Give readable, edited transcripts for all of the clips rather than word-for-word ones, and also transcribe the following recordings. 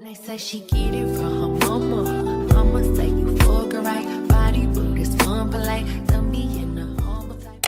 They say she get it from her mama. Mama say you fuck her right. Body rude is fun, polite. Tell me in the humble type.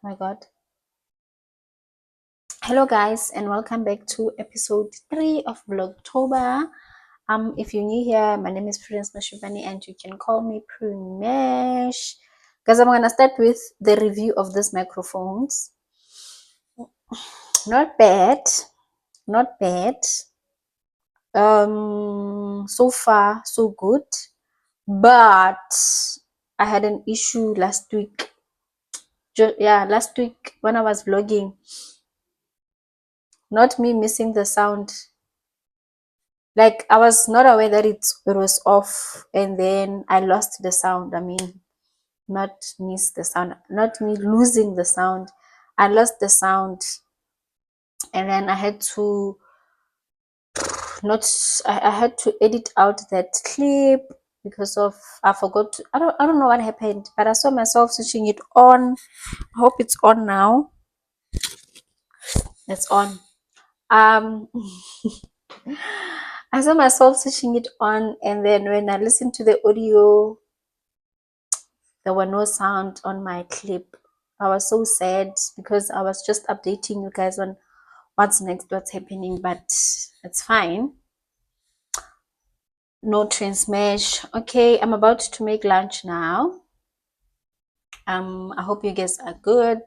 My God. Hello guys, and welcome back to episode 3 of Vlogtober. If you're new here, my name is Prudence Mashubani and you can call me Prunesh. Guys, I'm gonna start with the review of these microphones. Not bad. So far so good, but I had an issue last week. Last week when I was vlogging. Not me missing the sound. Like, I was not aware that it was off, and then I lost the sound. I mean, not miss the sound, not me losing the sound. I lost the sound, and then I had to I had to edit out that clip because of I forgot to, I don't know what happened, but I saw myself switching it on. I hope it's on now. It's on. I saw myself switching it on, and then when I listened to the audio, there were no sound on my clip. I was so sad because I was just updating you guys on what's next, what's happening, but it's fine. No train smash. Okay, I'm about to make lunch now. I hope you guys are good.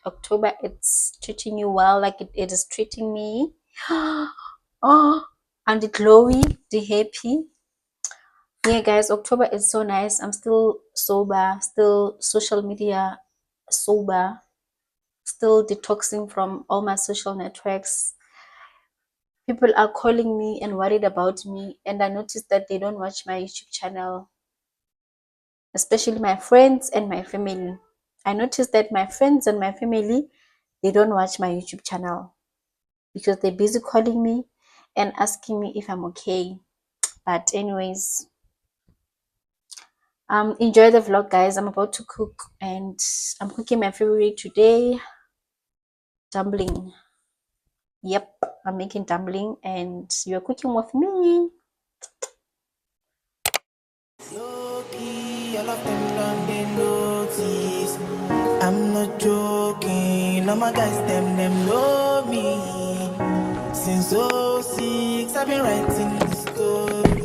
October, it's treating you well like it is treating me. Oh, and the glowy, the happy. Yeah guys, October is so nice. I'm still sober, still social media sober, still detoxing from all my social networks. People are calling me and worried about me, and I noticed that they don't watch my YouTube channel, especially my friends and my family. I noticed that my friends and my family, they don't watch my YouTube channel because they're busy calling me and asking me if I'm okay. But anyways, enjoy the vlog guys. I'm about to cook, and I'm cooking my favorite today, dumpling. Yep, I'm making dumpling and you're cooking with me. All of them done they notice. I'm not joking. All my guys them know me. Since '06 I've been writing the story.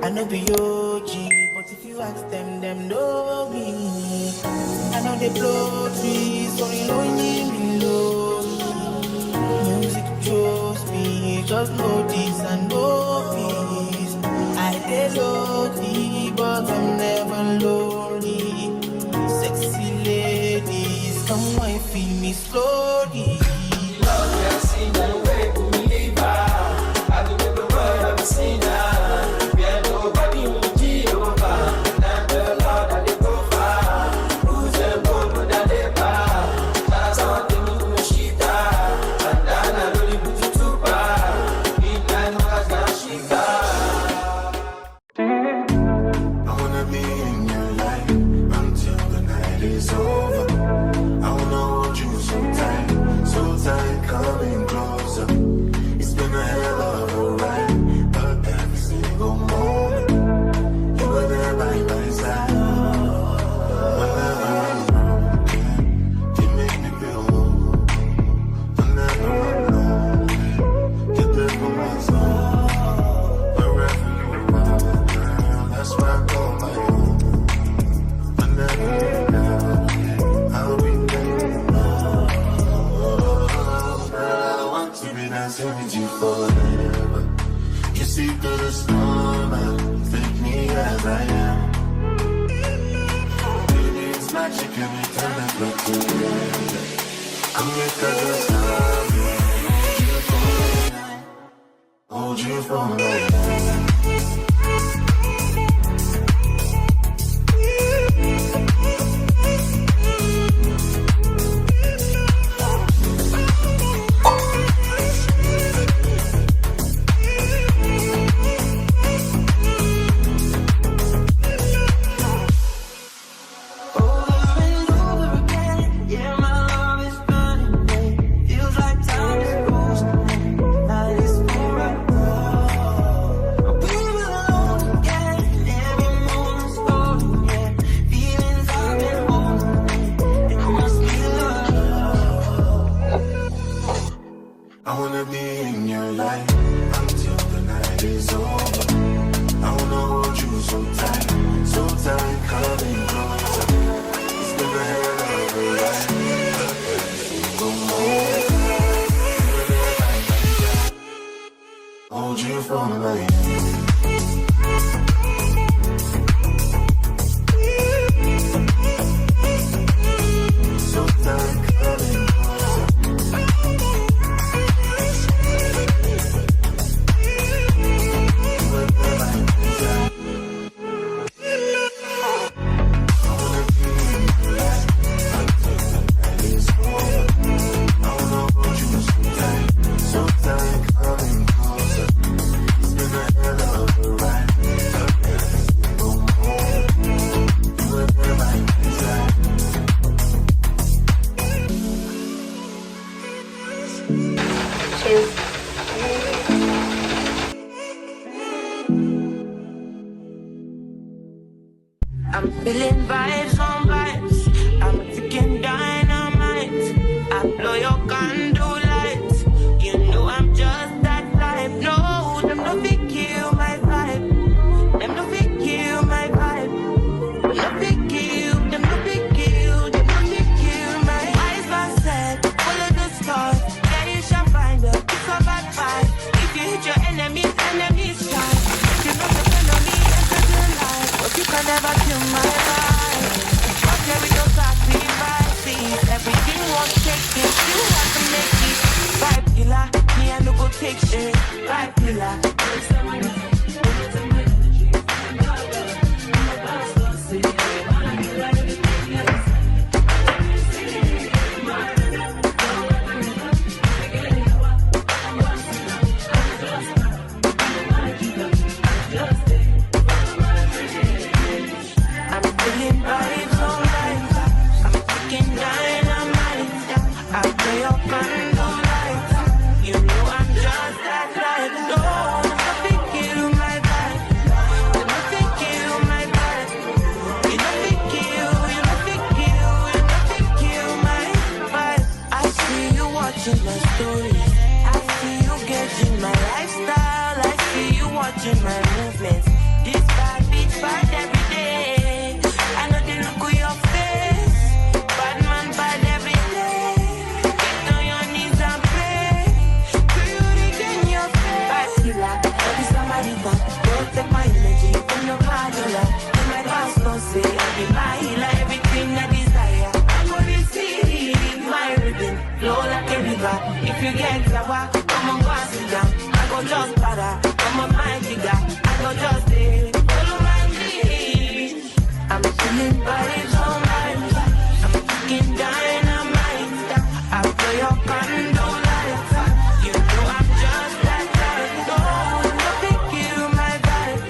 I know be OG, but if you ask them know me. I know they blow trees, only lonely me know me. Music chose me, just know this and know peace. I did lonely, but I'm never lonely. Sexy ladies, come and feel me slowly. Love, yeah, seen the way to me live. I do the world I've seen. be dancing with you forever. You see through the storm, take me as I am. Baby, it's magic and we turn the clock together. Come make us a star, hold you for life. I wanna be in your life until the night is over. I wanna hold you so tight, coming closer. It's been a hell of a ride. Go on, hold you for life. So tight, coming closer. Cheers. I'm feeling vibes on vibes. I'm freaking dynamite. I blow your candle lights. You know I'm just that type. No, them no fit kill my vibe. Them no fit kill my vibe. Them no fit kill. Them no fit kill. Them no fit kill my eyes are set. Follow the stars. Yeah, you shall find her. It's a bad fight. If you hit your enemies, enemies shine. If you know the enemy, enter the light. But you can never kill my vibe. But there we go sacrifices. Everything was taken. You have to make it. Vibe killer. Me I no go take shit. Vibe killer. I'm feeling vibes on vibes. I'm freaking dynamite. I play your candle lights. You know I'm just that type. No, nothing kill my vibe. Nothing kill my vibe. You nothing kill. You nothing kill. You nothing kill my vibe. I see you watching my stories. I see you getting my lifestyle. I see you watching my movements. This bad bitch bad every day. I know they look at your face. Bad man bad every day. Get on your knees and pray. Do you regain your faith? Bad killer, but this somebody that don't take my energy from your cardula. In my past don't say I be my healer. Everything I desire I go receive my rhythm. Flow like a river. If you get sour, come on go and sit down. I go just para. Come on my digger. I go just stay. Follow my lead. I'm feeling vibes on vibes. I'm freaking dynamite. I blow your candle lights. You know I'm just that type. No, nothing kill my vibe.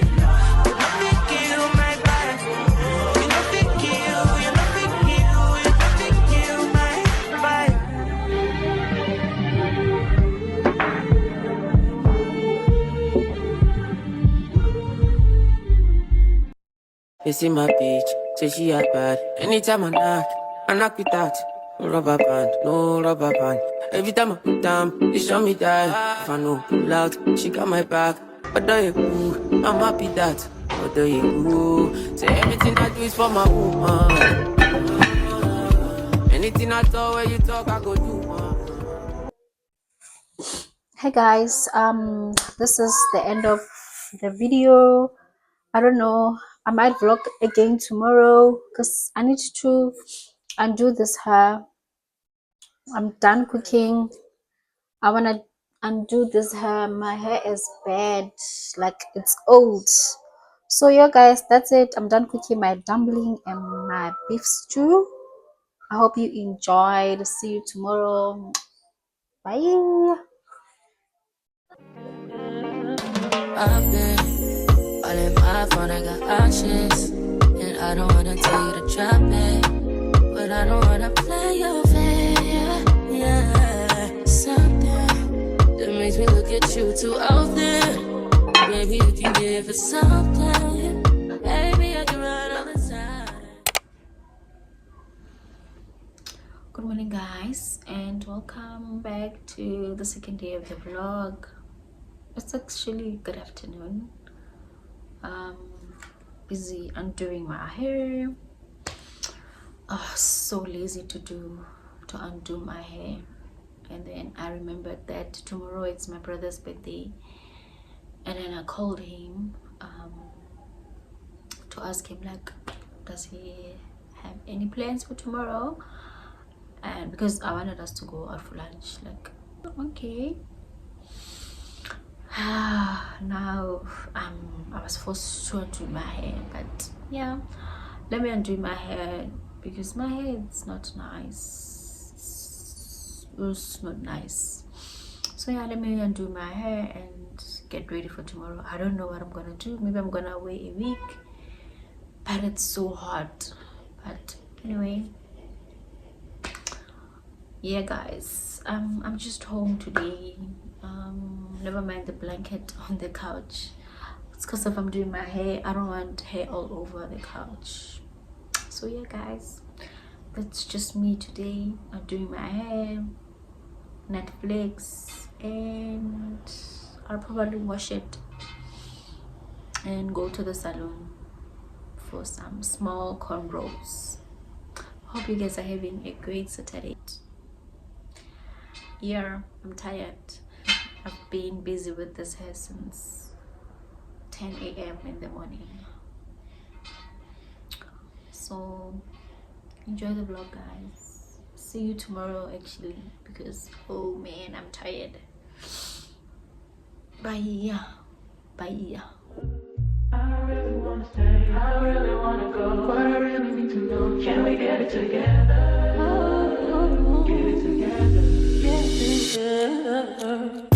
Nothing kill my vibe. You nothing kill. You nothing kill. You nothing kill my vibe. You see my bitch, say she had bad. Anytime I knock with that. No rubber band, no rubber band. Every time I put down, they show me that. If I know pull out, she got my back. But do you cool? I'm happy that. But do you cool? Say everything I do is for my woman. Anything I talk, where you talk, I go do. Hey guys, this is the end of the video. I don't know, I might vlog again tomorrow because I need to undo this hair. I'm done cooking. I want to undo this hair. My hair is bad, like it's old. So yeah guys, that's it. I'm done cooking my dumpling and my beef stew. I hope you enjoyed. See you tomorrow. Bye. I've been all in my phone, I got options. And I don't wanna tell you to drop it, but I don't wanna play your fair. Yeah, something that makes me look at you too often. Maybe you can give it something. Baby, I can run all the time. Good morning guys, and welcome back to the second day of the vlog. It's actually good afternoon. Busy undoing my hair. Oh, so lazy to undo my hair. And then I remembered that tomorrow it's my brother's birthday, and then I called him to ask him, like, does he have any plans for tomorrow? And because I wanted us to go out for lunch, like, okay. Now I was forced to undo my hair, but yeah, let me undo my hair because my hair is not nice. It's not nice. So yeah, let me undo my hair and get ready for tomorrow. I don't know what I'm gonna do. Maybe I'm gonna wait a week, but it's so hot. But anyway, yeah guys, I'm just home today. Never mind the blanket on the couch. It's because if I'm doing my hair, I don't want hair all over the couch. So yeah guys, that's just me today. I'm doing my hair, Netflix, and I'll probably wash it and go to the salon for some small cornrows. Hope you guys are having a great Saturday. Yeah, I'm tired. I've been busy with this hair since 10 a.m. in the morning. So enjoy the vlog guys. See you tomorrow actually, because oh man, I'm tired. Bye. Bye. I really wanna stay, I really wanna go, but I really need to know, can we get it together? Get it together, get it together.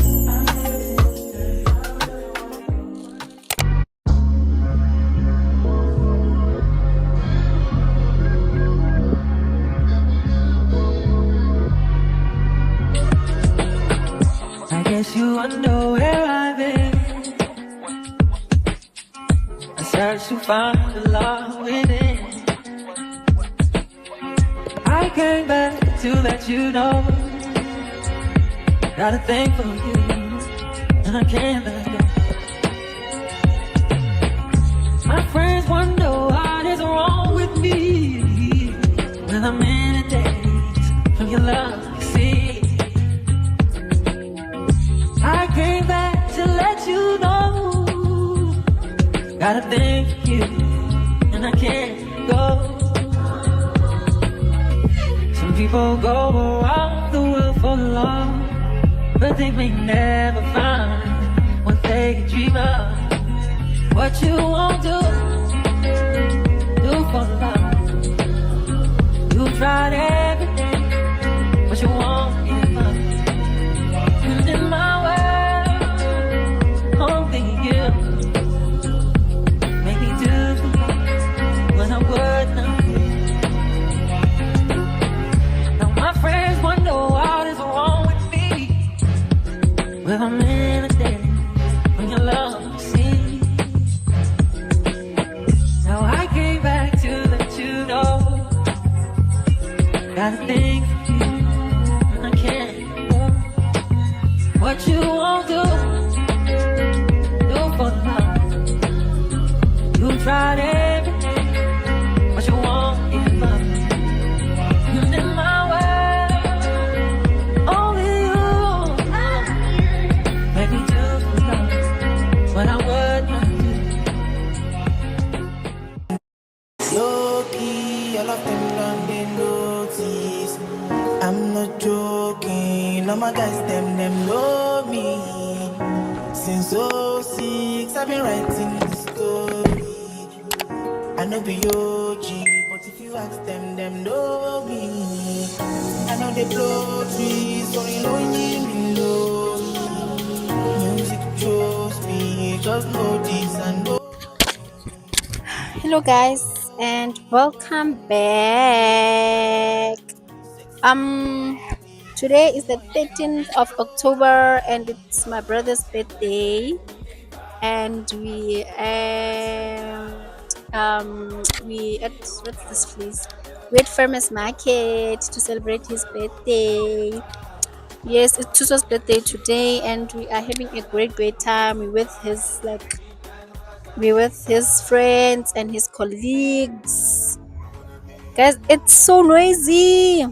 I guess you wonder where I've been. I search to find the love within. I came back to let you know, got a thing for you, and I can't let go. My friends wonder what is wrong with me when I'm in a daze from your love, you see. I came back to let you know, got a thing for you, and I can't go. Some people go around the world for love, but they may never find what they could dream of. What you won't do for love. You tried everything, but you won't give up. And in my world, only you make me do what I would not do. Now my friends wonder what is wrong with me when I'm in a day when your love you see. Now I came back to let you know, got a thing for you, and I can't go. What you won't do for love. You tried everything, but you won't give up. And in my world, only you my guys, them know me. Since '06, I've been writing this story. I know be OG, but if you ask them know me. I know they blow trees, only lonely below me. Music chose me, just know this and know. Hello guys and welcome back. Today is the 13th of October and it's my brother's birthday, and we at what's this place? We at Farmers Market to celebrate his birthday. Yes, it's Tuso's birthday today and we are having a great time. We're with his friends and his colleagues. Guys, it's so noisy.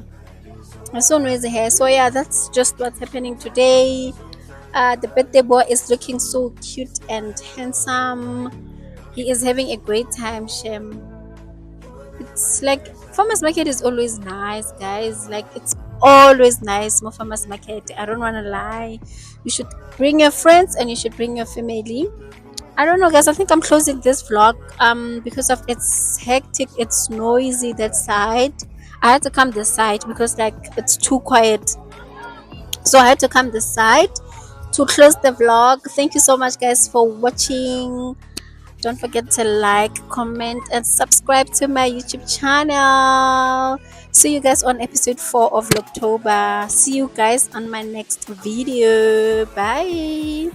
It's so noisy here. So yeah, that's just what's happening today. The birthday boy is looking so cute and handsome. He is having a great time, Shem. It's like farmers market is always nice, guys. Like it's always nice. More farmers market. I don't wanna lie. You should bring your friends and you should bring your family. I don't know, guys. I think I'm closing this vlog because of it's hectic, it's noisy that side. I had to come this side because like it's too quiet, so I had to come this side to close the vlog. Thank you so much, guys, for watching. Don't forget to like, comment, and subscribe to my YouTube channel. See you guys on episode 4 of Vlogtober. See you guys on my next video. Bye.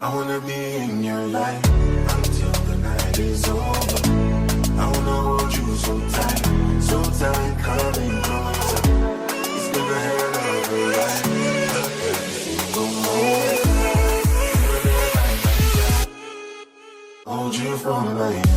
I wanna be in your life until the night is over. I wanna hold you so tight, coming closer. It's been a hell of a ride. Go home, hold you for life.